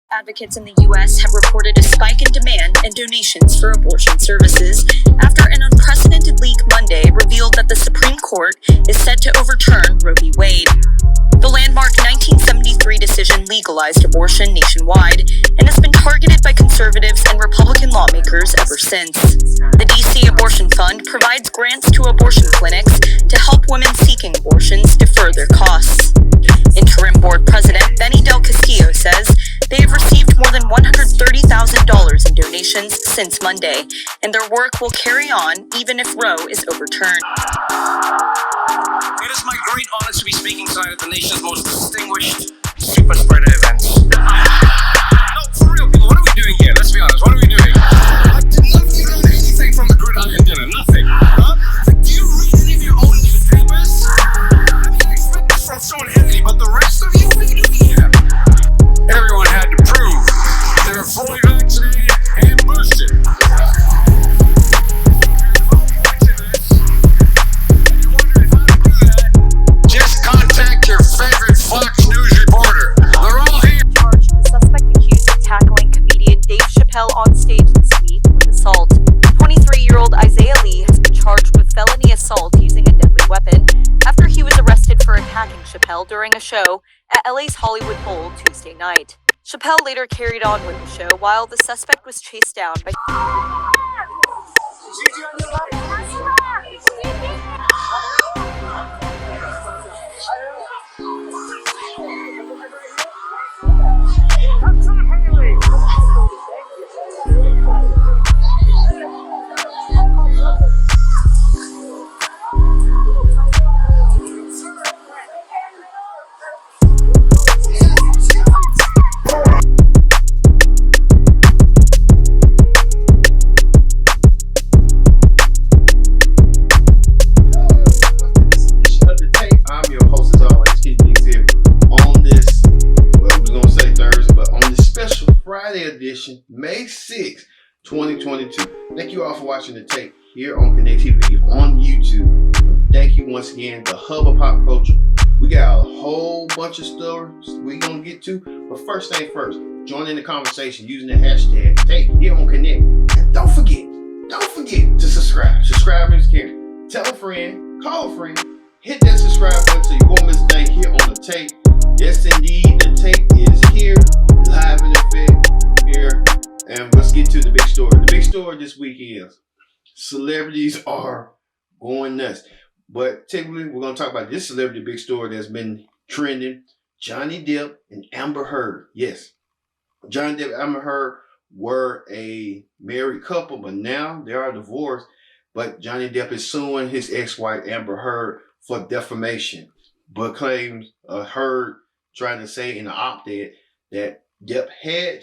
Advocates in the U.S. have reported a spike in demand and donations for abortion services after an unprecedented leak Monday revealed that the Supreme Court is set to overturn Roe v. Wade. The landmark 1973 decision legalized abortion nationwide and has been targeted by conservatives and Republican lawmakers ever since. The D.C. Abortion Fund provides grants to abortion clinics to help women seeking abortions defer their costs. Interim board president Benny Del Castillo says they have received more than $130,000 in donations since Monday, and their work will carry on even if Roe is overturned. It is my great honor to be speaking tonight at the nation's most distinguished super spreader event. No, for real, people, what are we doing here? Let's be honest, what are we doing? I did not learn anything from the gridiron dinner, nothing. Huh? Do you read any of your own newspapers? I mean, I expect this from Sean Hannity, but the rest of you, what are you doing here? Everyone had to prove they're fully vaccinated and boosted. Just contact your favorite Fox News reporter. They're all here. Charged, the suspect accused of tackling comedian Dave Chappelle on stage this week with assault. 23-year-old Isaiah Lee has been charged with felony assault using a deadly weapon after he was arrested for attacking Chappelle during a show at LA's Hollywood Bowl Tuesday night. Chappelle later carried on with the show while the suspect was chased down by edition, May 6th, 2022. Thank you all for watching the tape here on Connect TV on YouTube. Thank you once again, the hub of pop culture. We got a whole bunch of stories we're gonna get to, but first thing first, join in the conversation using the hashtag tape here on Connect. And don't forget to subscribe. Subscribing is caring. Tell a friend, call a friend, hit that subscribe button so you won't miss a thing here on the tape. Yes, indeed, the tape is here, live in effect. Here, and let's get to the big story. The big story this week is celebrities are going nuts. But typically, we're going to talk about this celebrity big story that's been trending. Johnny Depp and Amber Heard. Yes, Johnny Depp and Amber Heard were a married couple, but now they are divorced. But Johnny Depp is suing his ex-wife Amber Heard for defamation, but claims Heard trying to say in an op-ed that Depp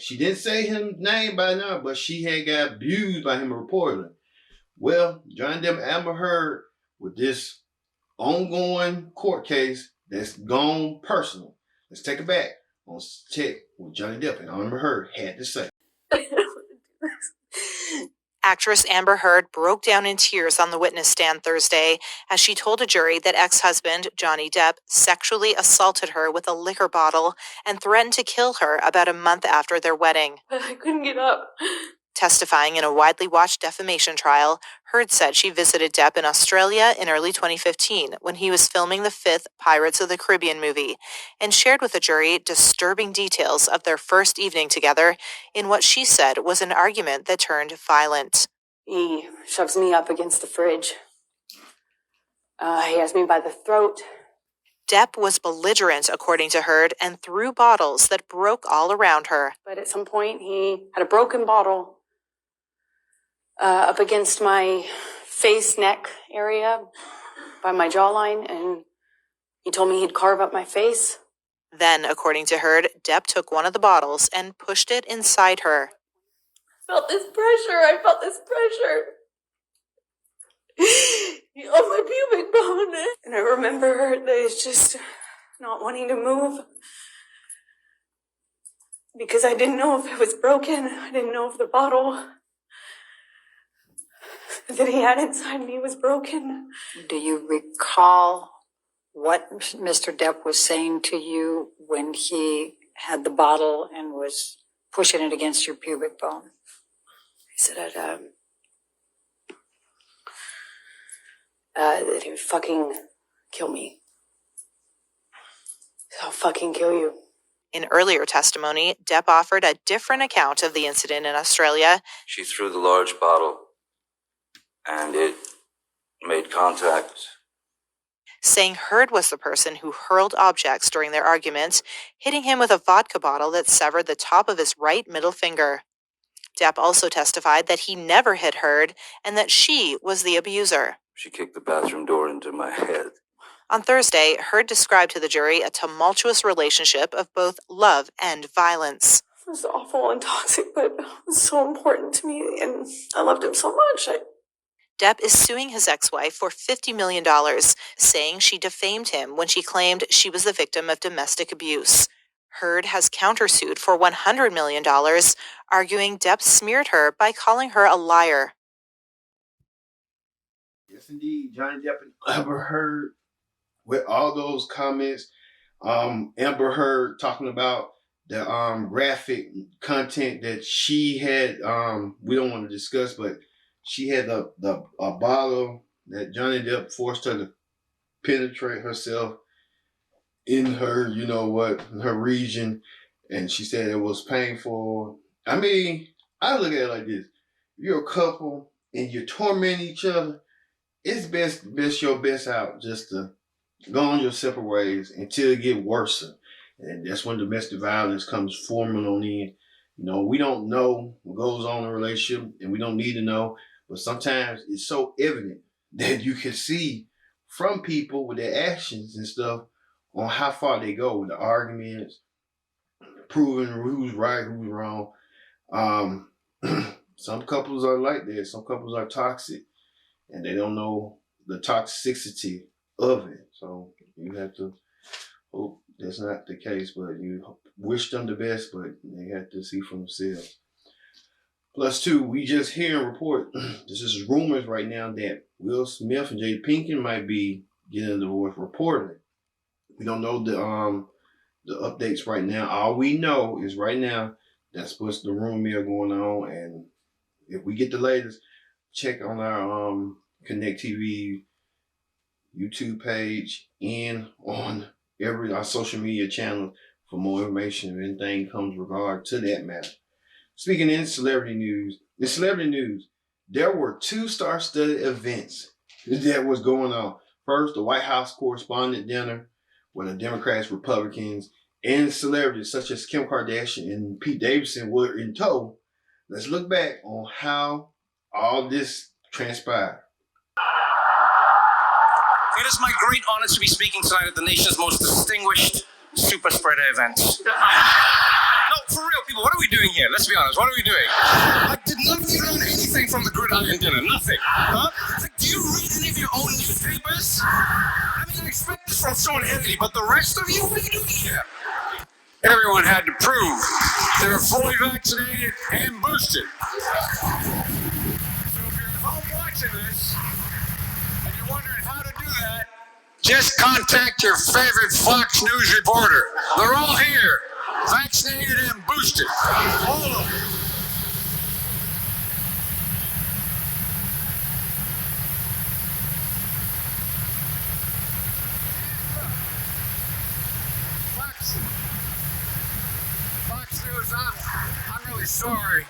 she didn't say his name by now, but she had got abused by him reportedly. Well, Johnny Depp and Amber Heard with this ongoing court case that's gone personal. Let's take it back. Let's check what Johnny Depp and Amber Heard had to say. Actress Amber Heard broke down in tears on the witness stand Thursday as she told a jury that ex-husband Johnny Depp sexually assaulted her with a liquor bottle and threatened to kill her about a month after their wedding. I couldn't get up. Testifying in a widely watched defamation trial, Heard said she visited Depp in Australia in early 2015 when he was filming the fifth Pirates of the Caribbean movie and shared with the jury disturbing details of their first evening together in what she said was an argument that turned violent. He shoves me up against the fridge. He has me by the throat. Depp was belligerent, according to Heard, and threw bottles that broke all around her. But at some point, he had a broken bottle up against my face, neck area by my jawline, and he told me he'd carve up my face. Then, according to Heard, Depp took one of the bottles and pushed it inside her. I felt this pressure. On my pubic bone. And I remember that it's just not wanting to move. Because I didn't know if it was broken. I didn't know if the bottle that he had inside me was broken. Do you recall what Mr. Depp was saying to you when he had the bottle and was pushing it against your pubic bone? He said that he would fucking kill me. I'll fucking kill you. In earlier testimony, Depp offered a different account of the incident in Australia. She threw the large bottle and it made contact. Saying Heard was the person who hurled objects during their argument, hitting him with a vodka bottle that severed the top of his right middle finger. Depp also testified that he never hit Heard and that she was the abuser. She kicked the bathroom door into my head. On Thursday, Heard described to the jury a tumultuous relationship of both love and violence. It was awful and toxic, but it was so important to me, and I loved him so much. Depp is suing his ex-wife for $50 million, saying she defamed him when she claimed she was the victim of domestic abuse. Heard has countersued for $100 million, arguing Depp smeared her by calling her a liar. Yes, indeed. Johnny Depp and Amber Heard with all those comments. Amber Heard talking about the graphic content that she had. We don't want to discuss, but she had a bottle that Johnny Depp forced her to penetrate herself in her, in her region. And she said it was painful. I mean, I look at it like this. If you're a couple and you torment each other, it's best your best out just to go on your separate ways until it get worse. And that's when domestic violence comes forming on in. We don't know what goes on in a relationship, and we don't need to know. But sometimes it's so evident that you can see from people with their actions and stuff on how far they go with the arguments, proving who's right, who's wrong. Some couples are like that. Some couples are toxic, and they don't know the toxicity of it. So you have to hope that's not the case, but you wish them the best, but they have to see for themselves. Plus, two, we just hear and report, this is rumors right now that Will Smith and Jada Pinkett might be getting a divorce reportedly. We don't know the updates right now. All we know is right now that's what's the rumor mill going on, and if we get the latest, check on our Connect TV YouTube page and on our social media channel for more information if anything comes regard to that matter. Speaking in celebrity news, there were 2 star-studded events that was going on. First, the White House correspondent dinner where the Democrats, Republicans, and celebrities such as Kim Kardashian and Pete Davidson were in tow. Let's look back on how all this transpired. It is my great honor to be speaking tonight at the nation's most distinguished super spreader event. No, for real, people, what are we doing here? Let's be honest, what are we doing? Like, did none of you learn anything from the gridiron dinner? Nothing. Huh? Like, do you read any of your own newspapers? I mean, I expect this from Sean Hannity, but the rest of you, what are you doing here? Everyone had to prove they were fully vaccinated and boosted. So if you're at home watching this, and you're wondering how to do that, just contact your favorite Fox News reporter. They're all here, vaccinated and boosted. All of them. Fox News, I'm really sorry.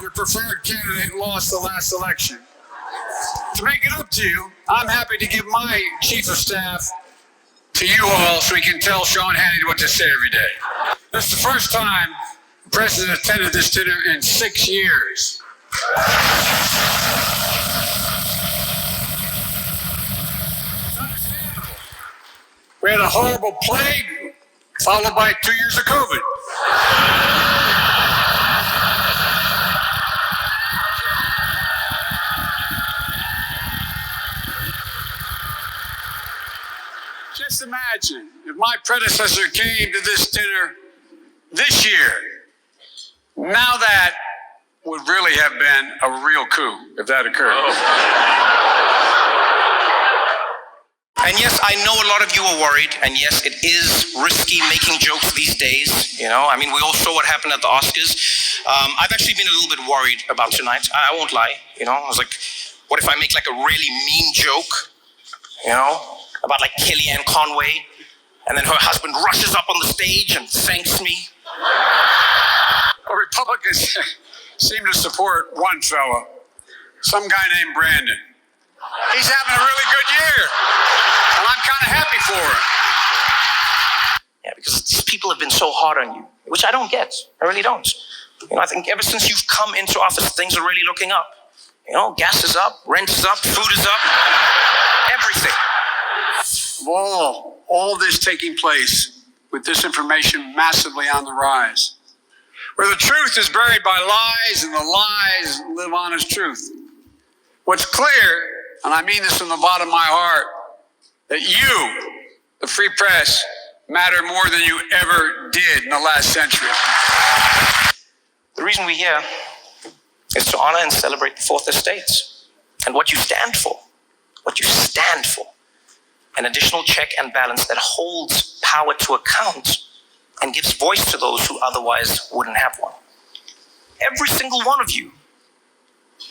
Your preferred candidate lost the last election. To make it up to you, I'm happy to give my chief of staff to you all so we can tell Sean Hannity what to say every day. This is the first time the president attended this dinner in 6 years. It's understandable. We had a horrible plague, followed by 2 years of COVID. Just imagine if my predecessor came to this dinner this year. Now that would really have been a real coup if that occurred. And yes, I know a lot of you are worried, and yes, it is risky making jokes these days, you know? I mean, we all saw what happened at the Oscars. I've actually been a little bit worried about tonight. I won't lie, you know? I was like, what if I make like a really mean joke, you know, about like Kellyanne Conway, and then her husband rushes up on the stage and thanks me? Well, Republicans seem to support one fellow, some guy named Brandon. He's having a really good year, and I'm kind of happy for him. Yeah, because these people have been so hard on you, which I don't get. I really don't. You know, I think ever since you've come into office, things are really looking up. You know, gas is up, rent is up, food is up, everything. All this taking place with disinformation massively on the rise, where the truth is buried by lies and the lies live on as truth. What's clear, and I mean this from the bottom of my heart, that you, the free press, matter more than you ever did in the last century. The reason we're here is to honor and celebrate the Fourth Estate and what you stand for. What you stand for. An additional check and balance that holds power to account and gives voice to those who otherwise wouldn't have one. Every single one of you,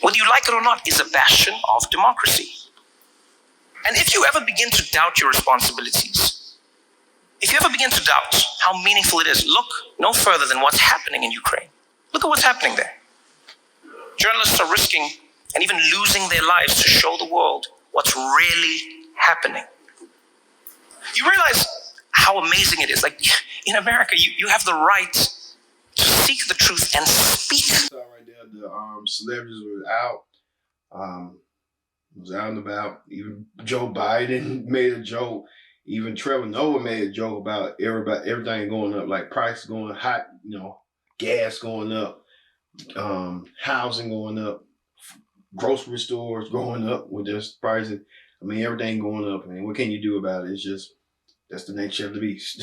whether you like it or not, is a bastion of democracy. And if you ever begin to doubt your responsibilities, if you ever begin to doubt how meaningful it is, look no further than what's happening in Ukraine. Look at what's happening there. Journalists are risking and even losing their lives to show the world what's really happening. You realize how amazing it is. Like, in America, you have the right to seek the truth and speak. Right there, the celebrities were out. Was out and about. Even Joe Biden made a joke. Even Trevor Noah made a joke about everything going up, like price going hot, you know, gas going up, housing going up, grocery stores going up with just prices. I mean, everything going up. I mean, what can you do about it? It's just, that's the nature of the beast.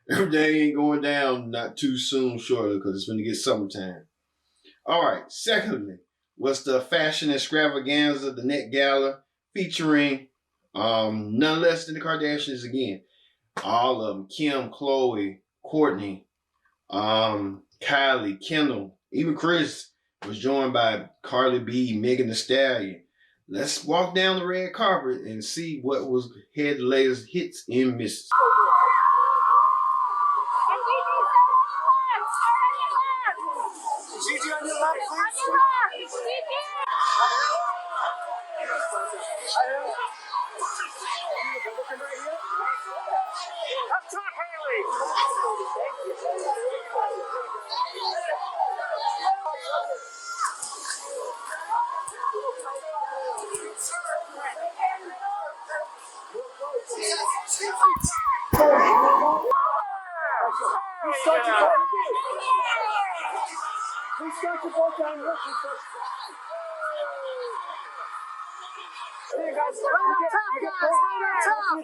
Everything ain't going down not too soon, surely, because it's going to get summertime. All right. Secondly, what's the fashion extravaganza, the Met Gala, featuring none less than the Kardashians again. All of them. Kim, Khloe, Kourtney, Kylie, Kendall, even Chris was joined by Cardi B, Megan Thee Stallion. Let's walk down the red carpet and see what was had the latest hits and misses.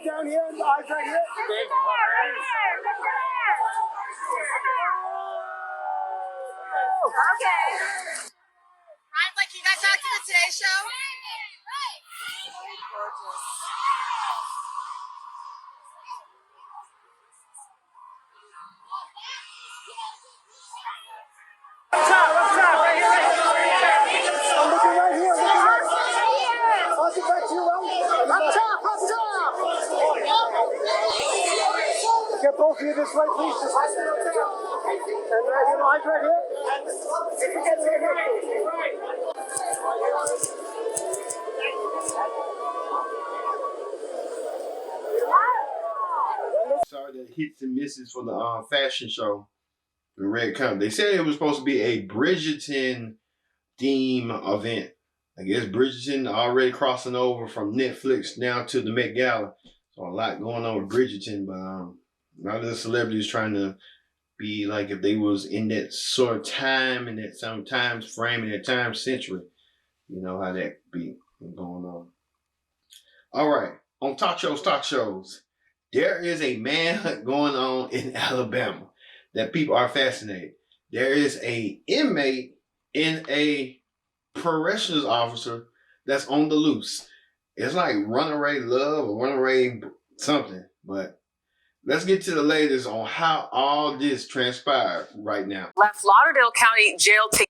Down here, eyes right here. Okay. I'd like you guys out to the Today Show. Gorgeous. What's up? Right here. I'm looking right here. I'll get back to you, right? Up top. Get both of you this way, please. Just and right here, eyes right here. Sorry, the hits and misses for the fashion show, the red carpet. They said it was supposed to be a Bridgerton theme event. I guess Bridgerton already crossing over from Netflix now to the Met Gala. So a lot going on with Bridgerton, but a lot of the celebrities trying to be like if they was in that sort of time, in that some time frame, in that time century. You know how that be going on. All right, on talk shows. There is a manhunt going on in Alabama that people are fascinated. There is a inmate and a corrections officer that's on the loose. It's like Runaway Love or Runaway something. But let's get to the latest on how all this transpired right now. Left Lauderdale County Jail to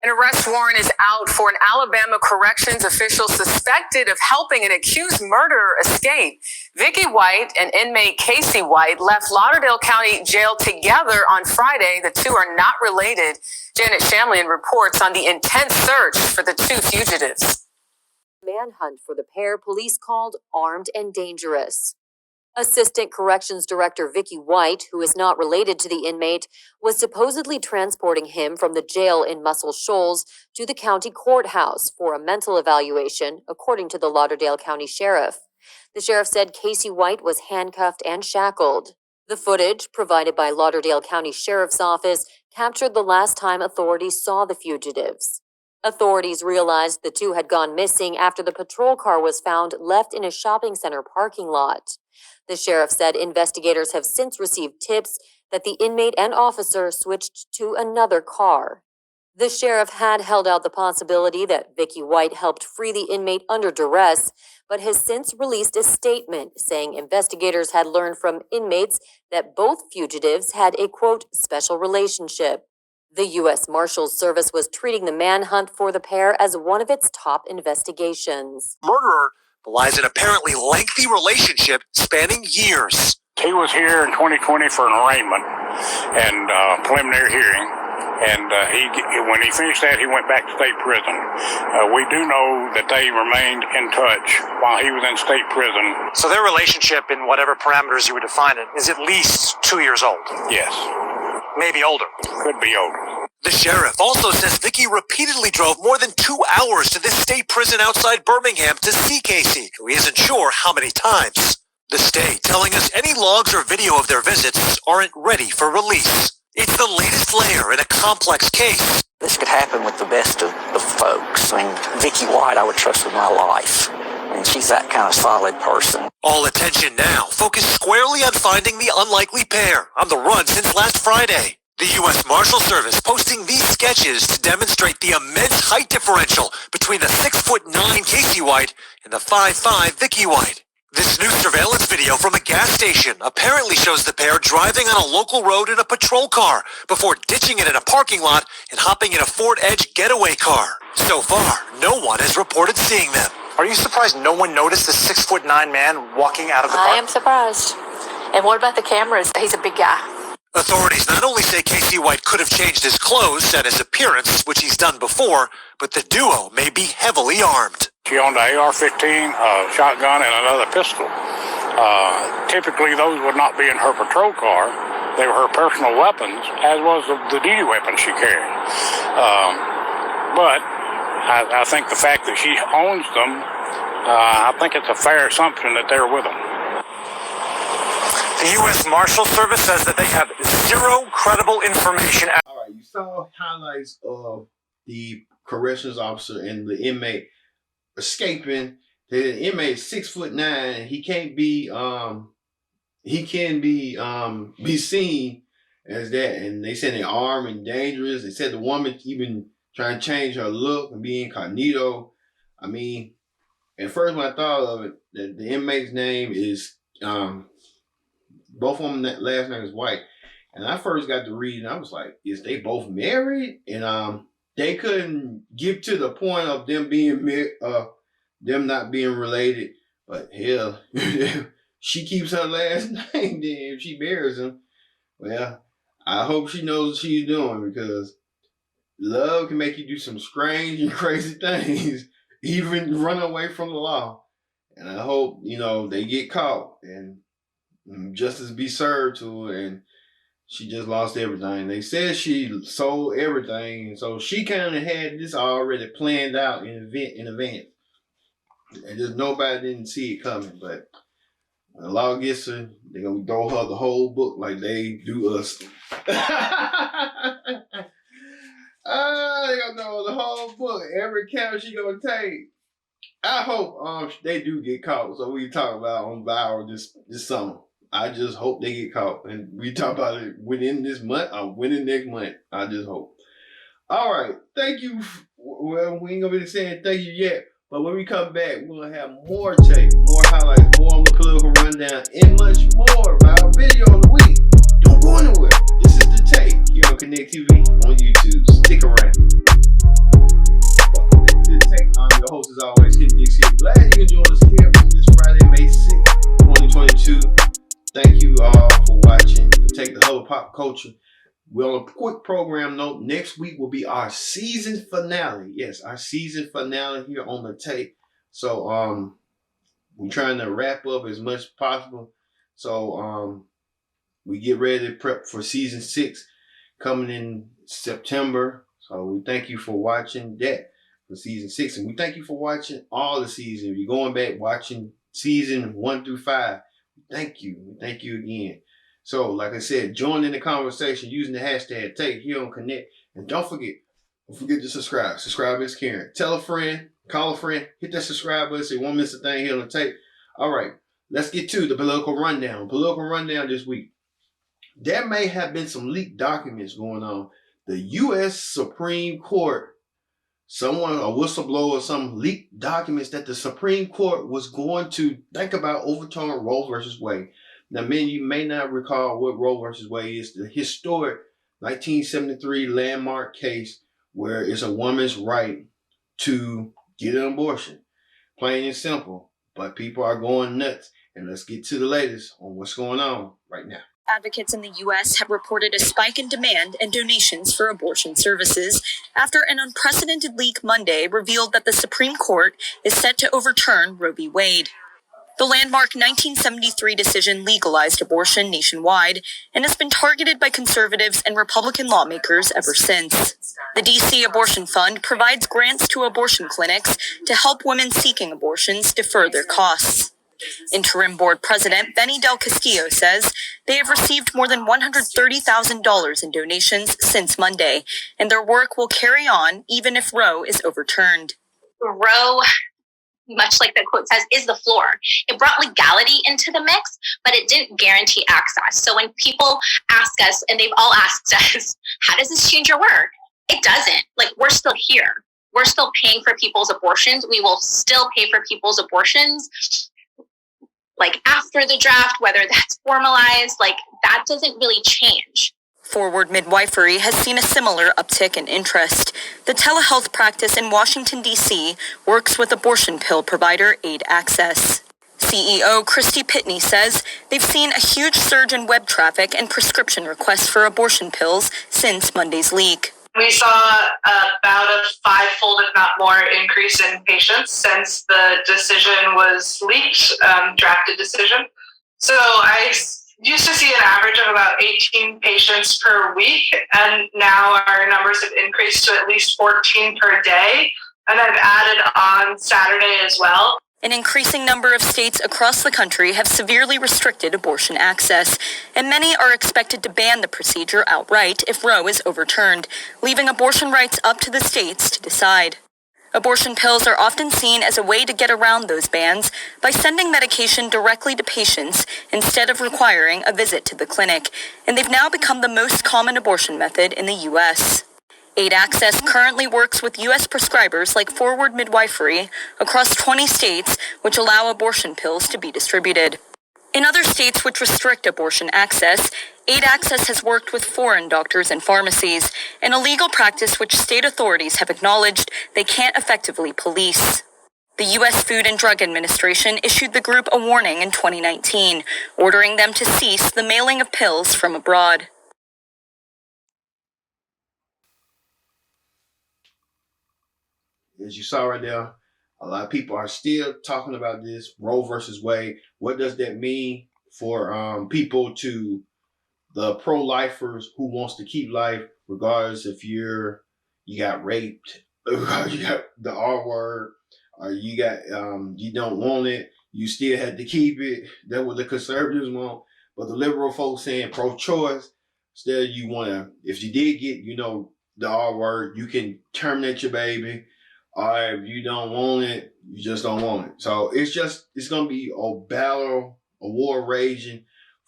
an arrest warrant is out for an Alabama corrections official suspected of helping an accused murderer escape. Vicky White and inmate Casey White left Lauderdale County Jail together on Friday. The two are not related. Janet Shamlian reports on the intense search for the two fugitives. Manhunt for the pair police called armed and dangerous. Assistant Corrections Director Vicky White, who is not related to the inmate, was supposedly transporting him from the jail in Muscle Shoals to the county courthouse for a mental evaluation, according to the Lauderdale County Sheriff. The sheriff said Casey White was handcuffed and shackled. The footage, provided by Lauderdale County Sheriff's Office, captured the last time authorities saw the fugitives. Authorities realized the two had gone missing after the patrol car was found left in a shopping center parking lot. The sheriff said investigators have since received tips that the inmate and officer switched to another car. The sheriff had held out the possibility that Vicky White helped free the inmate under duress, but has since released a statement saying investigators had learned from inmates that both fugitives had a, quote, special relationship. The U.S. Marshals Service was treating the manhunt for the pair as one of its top investigations. Murderer belies an apparently lengthy relationship spanning years. He was here in 2020 for an arraignment and preliminary hearing, and when he finished that, he went back to state prison. We do know that they remained in touch while he was in state prison. So their relationship, in whatever parameters you would define it, is at least 2 years old. Yes. Maybe older. Could be older. The sheriff also says Vicky repeatedly drove more than 2 hours to this state prison outside Birmingham to see Casey, who he isn't sure how many times. The state telling us any logs or video of their visits aren't ready for release. It's the latest layer in a complex case. This could happen with the best of folks. I mean, Vicky White I would trust with my life. I mean, she's that kind of solid person. All attention now focused squarely on finding the unlikely pair on the run since last Friday. The U.S. Marshal Service posting these sketches to demonstrate the immense height differential between the 6'9" Casey White and the 5'5" Vicky White. This new surveillance video from a gas station apparently shows the pair driving on a local road in a patrol car before ditching it in a parking lot and hopping in a Ford Edge getaway car. So far, no one has reported seeing them. Are you surprised no one noticed the 6'9" man walking out of the car? I am surprised. And what about the cameras? He's a big guy. Authorities not only say Casey White could have changed his clothes and his appearance, which he's done before, but the duo may be heavily armed. She owned an AR-15, a shotgun, and another pistol. Typically, those would not be in her patrol car. They were her personal weapons, as was the duty weapon she carried. But I think the fact that she owns them, I think it's a fair assumption that they're with them. The U.S. Marshal Service says that they have zero credible information. All right, you saw highlights of the corrections officer and the inmate escaping. The inmate is 6'9", and he can't be be seen as that. And they said they're armed and dangerous. They said the woman even trying to change her look and be incognito. I mean, at first when I thought of it, the inmate's name is both of them, that last name is White. And I first got to read, and I was like, is they both married? And they couldn't get to the point of them being them not being related. But hell, she keeps her last name. Then if she marries him, well, I hope she knows what she's doing, because love can make you do some strange and crazy things, even run away from the law. And I hope, they get caught and justice be served to her. And she just lost everything. They said she sold everything, so she kind of had this already planned out in advance. And just nobody didn't see it coming. But when the law gets her, they're gonna throw her the whole book like they do us. They're gonna throw the whole book, every count she gonna take. I hope they do get caught, so we talk about on viral this summer. I just hope they get caught, and we talk about it within this month or within next month. I just hope. All right, thank you. Well, we ain't gonna be saying thank you yet, But when we come back, we're going to have more tape, more highlights, more on the political rundown, and much more of our video of the week. Don't go anywhere. This is the tape here on Connect TV on YouTube. Stick around. Welcome back to the tape. I'm your host, as always, Ken Dixie. Glad you can join us here on this Friday, May 6th, 2022. Thank you all for watching the Take the Hub of Pop Culture. Well, a quick program note, next week will be our season finale. Yes, our season finale here on the tape. So we're trying to wrap up as much as possible. So we get ready to prep for season 6 coming in September. So we thank you for watching that for season 6. And we thank you for watching all the seasons. If you're going back watching season 1 through 5, thank you. Thank you again. So, like I said, join in the conversation using the hashtag Take here on Connect. And don't forget to subscribe. Subscribe is caring. Tell a friend, call a friend, hit that subscribe button so you won't miss a thing here on the tape. All right, let's get to the political rundown. Political rundown this week. There may have been some leaked documents going on. The U.S. Supreme Court, a whistleblower or some leaked documents that the Supreme Court was going to think about overturning Roe versus Wade. Now, many of you may not recall what Roe versus Wade is. The historic 1973 landmark case where it's a woman's right to get an abortion. Plain and simple. But people are going nuts. And let's get to the latest on what's going on right now. Advocates in the U.S. have reported a spike in demand and donations for abortion services after an unprecedented leak Monday revealed that the Supreme Court is set to overturn Roe v. Wade. The landmark 1973 decision legalized abortion nationwide and has been targeted by conservatives and Republican lawmakers ever since. The D.C. Abortion Fund provides grants to abortion clinics to help women seeking abortions defer their costs. Interim board president Benny Del Castillo says they have received more than $130,000 in donations since Monday, and their work will carry on even if Roe is overturned. Roe, much like the quote says, is the floor. It brought legality into the mix, but it didn't guarantee access. So when people ask us, and they've all asked us, how does this change your work? It doesn't. Like, we're still here. We're still paying for people's abortions. We will still pay for people's abortions. Like, after the draft, whether that's formalized, like, that doesn't really change. Forward Midwifery has seen a similar uptick in interest. The telehealth practice in Washington, D.C. works with abortion pill provider Aid Access. CEO Christy Pitney says they've seen a huge surge in web traffic and prescription requests for abortion pills since Monday's leak. We saw about a 5-fold, if not more, increase in patients since the decision was leaked, drafted decision. So I used to see an average of about 18 patients per week, and now our numbers have increased to at least 14 per day, and I've added on Saturday as well. An increasing number of states across the country have severely restricted abortion access, and many are expected to ban the procedure outright if Roe is overturned, leaving abortion rights up to the states to decide. Abortion pills are often seen as a way to get around those bans by sending medication directly to patients instead of requiring a visit to the clinic, and they've now become the most common abortion method in the U.S. Aid Access currently works with U.S. prescribers like Forward Midwifery across 20 states, which allow abortion pills to be distributed. In other states which restrict abortion access, Aid Access has worked with foreign doctors and pharmacies, an illegal practice which state authorities have acknowledged they can't effectively police. The U.S. Food and Drug Administration issued the group a warning in 2019, ordering them to cease the mailing of pills from abroad. As you saw right there, a lot of people are still talking about this Roe versus Wade. What does that mean for people to the pro-lifers who wants to keep life, regardless if you got raped, you got the R word, or you don't want it, you still had to keep it. That's what the conservatives want. But the liberal folks saying pro-choice, still you want to, if you did get, the R word, you can terminate your baby. Or if you don't want it, you just don't want it. So it's going to be a battle, a war raging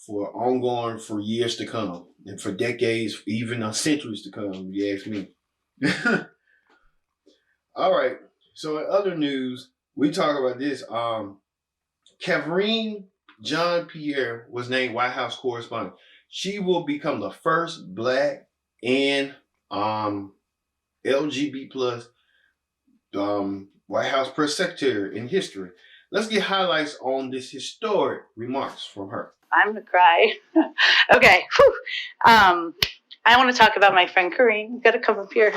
ongoing for years to come. And for decades, even centuries to come, if you ask me. All right. So in other news, We talk about this. Kavrine Jean-Pierre was named White House correspondent. She will become the first Black and LGBT plus White House press secretary in history. Let's get highlights on this historic remarks from her. I'm gonna cry. Okay. Whew. I want to talk about my friend Karine. You gotta come up here.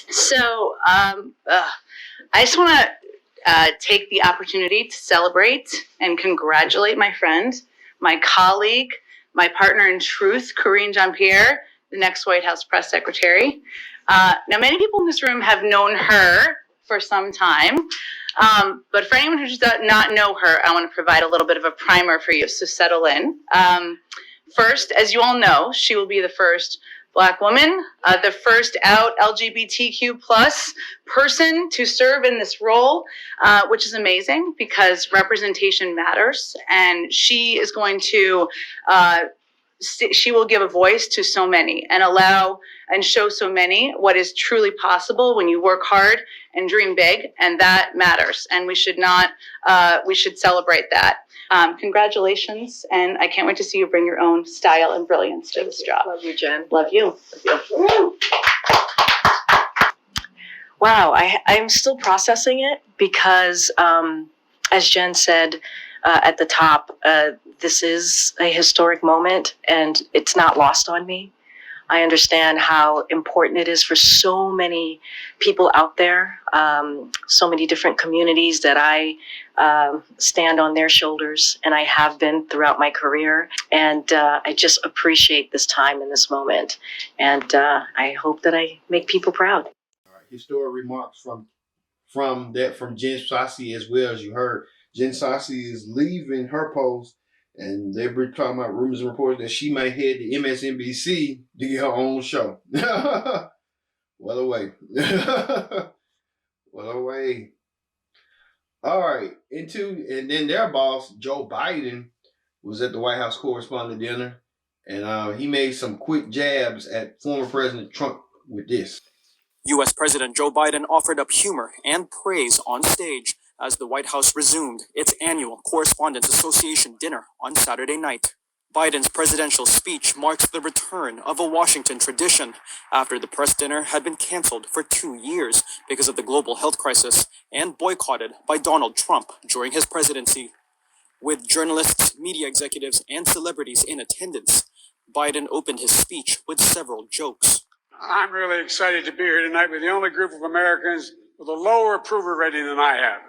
So, I just want to take the opportunity to celebrate and congratulate my friend, my colleague, my partner in truth, Karine Jean-Pierre, the next White House press secretary. Now, many people in this room have known her for some time, but for anyone who does not know her, I want to provide a little bit of a primer for you, so settle in. First, as you all know, she will be the first Black woman, the first out LGBTQ plus person to serve in this role, which is amazing because representation matters. And she is going to, she will give a voice to so many and allow and show so many what is truly possible when you work hard and dream big, and that matters. And we should not, we should celebrate that. Congratulations, and I can't wait to see you bring your own style and brilliance to this job. Love you, Jen. Love you. Love you. Wow, I'm still processing it because, as Jen said at the top, this is a historic moment and it's not lost on me. I understand how important it is for so many people out there, so many different communities that I stand on their shoulders, and I have been throughout my career. And I just appreciate this time and this moment. And I hope that I make people proud. All right, historic remarks from Jen Psaki as well. As you heard, Jen Psaki is leaving her post. And they've been talking about rumors and reports that she might head to MSNBC to get her own show. What a way. What a way. All right. And then their boss, Joe Biden, was at the White House correspondent dinner. And he made some quick jabs at former President Trump with this. U.S. President Joe Biden offered up humor and praise on stage as the White House resumed its annual Correspondents Association dinner on Saturday night. Biden's presidential speech marks the return of a Washington tradition after the press dinner had been canceled for 2 years because of the global health crisis and boycotted by Donald Trump during his presidency. With journalists, media executives, and celebrities in attendance, Biden opened his speech with several jokes. I'm really excited to be here tonight with the only group of Americans with a lower approval rating than I have.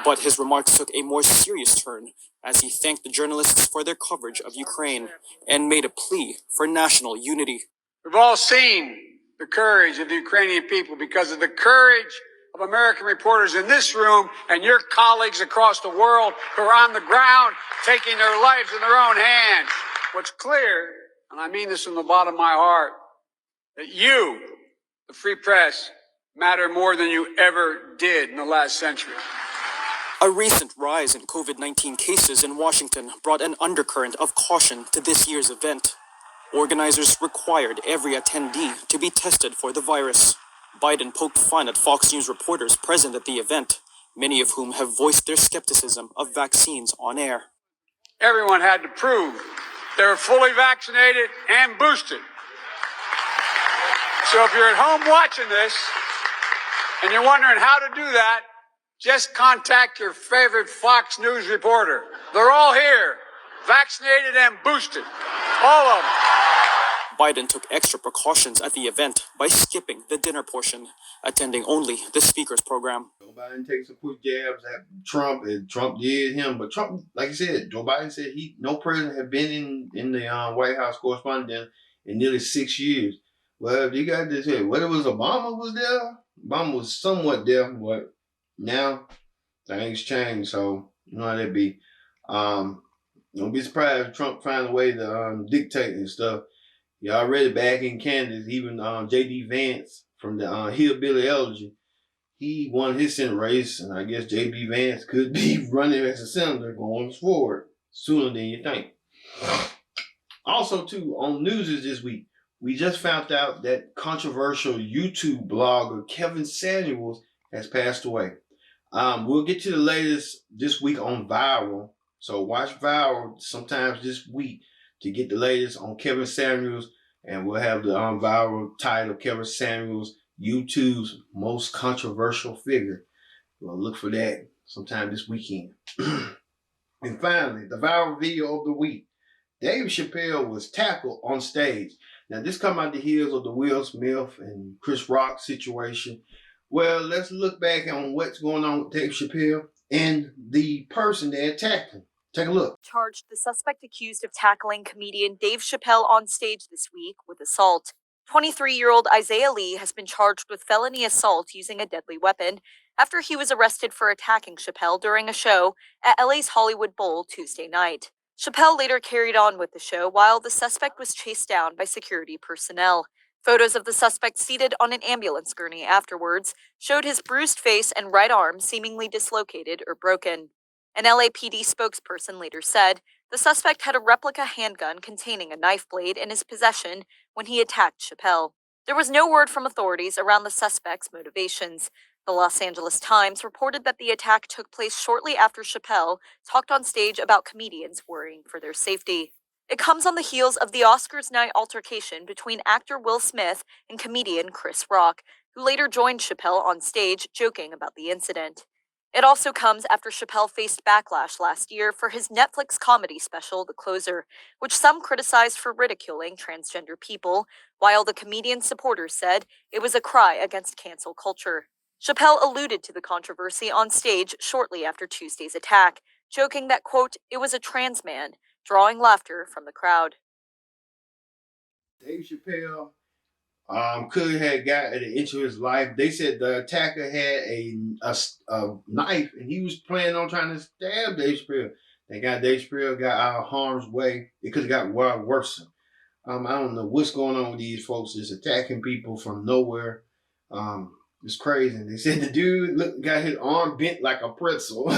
But his remarks took a more serious turn as he thanked the journalists for their coverage of Ukraine and made a plea for national unity. We've all seen the courage of the Ukrainian people because of the courage of American reporters in this room and your colleagues across the world who are on the ground taking their lives in their own hands. What's clear, and I mean this from the bottom of my heart, that you, the free press, matter more than you ever did in the last century. A recent rise in COVID-19 cases in Washington brought an undercurrent of caution to this year's event. Organizers required every attendee to be tested for the virus. Biden poked fun at Fox News reporters present at the event, many of whom have voiced their skepticism of vaccines on air. Everyone had to prove they were fully vaccinated and boosted. So if you're at home watching this and you're wondering how to do that, just contact your favorite Fox News reporter. They're all here, vaccinated and boosted, all of them. Biden took extra precautions at the event by skipping the dinner portion, attending only the speaker's program. Joe Biden takes some quick jabs at Trump, and Trump did him. But Trump, like I said, Joe Biden said no president had been in the White House correspondent dinner in nearly 6 years. Well, you got to say, whether it was Obama was there, Obama was somewhat there, but now things changed. So you know how that be. Don't be surprised if Trump find a way to dictate and stuff. You already back in Kansas, even J.D. Vance from the Hillbilly Elegy, he won his Senate race, and I guess J.D. Vance could be running as a senator going forward sooner than you think. Also, too, on news this week, we just found out that controversial YouTube blogger Kevin Samuels has passed away. We'll get to the latest this week on Viral. So watch Viral sometimes this week to get the latest on Kevin Samuels. And we'll have the Viral title, Kevin Samuels, YouTube's most controversial figure. We'll look for that sometime this weekend. And finally, the viral video of the week. Dave Chappelle was tackled on stage. Now, this come out the heels of the Will Smith and Chris Rock situation. Well, let's look back on what's going on with Dave Chappelle and the person that attacked him. Take a look. Charged the suspect accused of tackling comedian Dave Chappelle on stage this week with assault. 23-year-old Isaiah Lee has been charged with felony assault using a deadly weapon after he was arrested for attacking Chappelle during a show at LA's Hollywood Bowl Tuesday night. Chappelle later carried on with the show while the suspect was chased down by security personnel. Photos of the suspect seated on an ambulance gurney afterwards showed his bruised face and right arm seemingly dislocated or broken. An LAPD spokesperson later said the suspect had a replica handgun containing a knife blade in his possession when he attacked Chappelle. There was no word from authorities around the suspect's motivations. The Los Angeles Times reported that the attack took place shortly after Chappelle talked on stage about comedians worrying for their safety. It comes on the heels of the Oscars night altercation between actor Will Smith and comedian Chris Rock, who later joined Chappelle on stage joking about the incident. It also comes after Chappelle faced backlash last year for his Netflix comedy special, The Closer, which some criticized for ridiculing transgender people, while the comedian's supporters said it was a cry against cancel culture. Chappelle alluded to the controversy on stage shortly after Tuesday's attack, joking that, quote, it was a trans man, drawing laughter from the crowd. Dave Chappelle could have got an inch of his life. They said the attacker had a knife and he was planning on trying to stab Dave Chappelle. Thank God Dave Chappelle got out of harm's way. It could have got worse. I don't know what's going on with these folks that's attacking people from nowhere. It's crazy. They said the dude got his arm bent like a pretzel.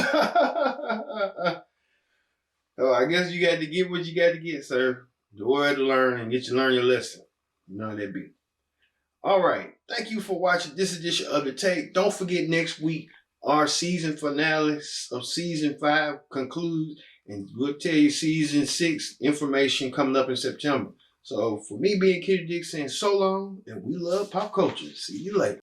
So I guess you got to get what you got to get, sir. The way to learn and learn your lesson. You know how that be. All right. Thank you for watching this edition of The Take. Don't forget next week our season finale of season 5 concludes, and we'll tell you season 6 information coming up in September. So for me being Kitty Dick saying so long, and we love pop culture. See you later.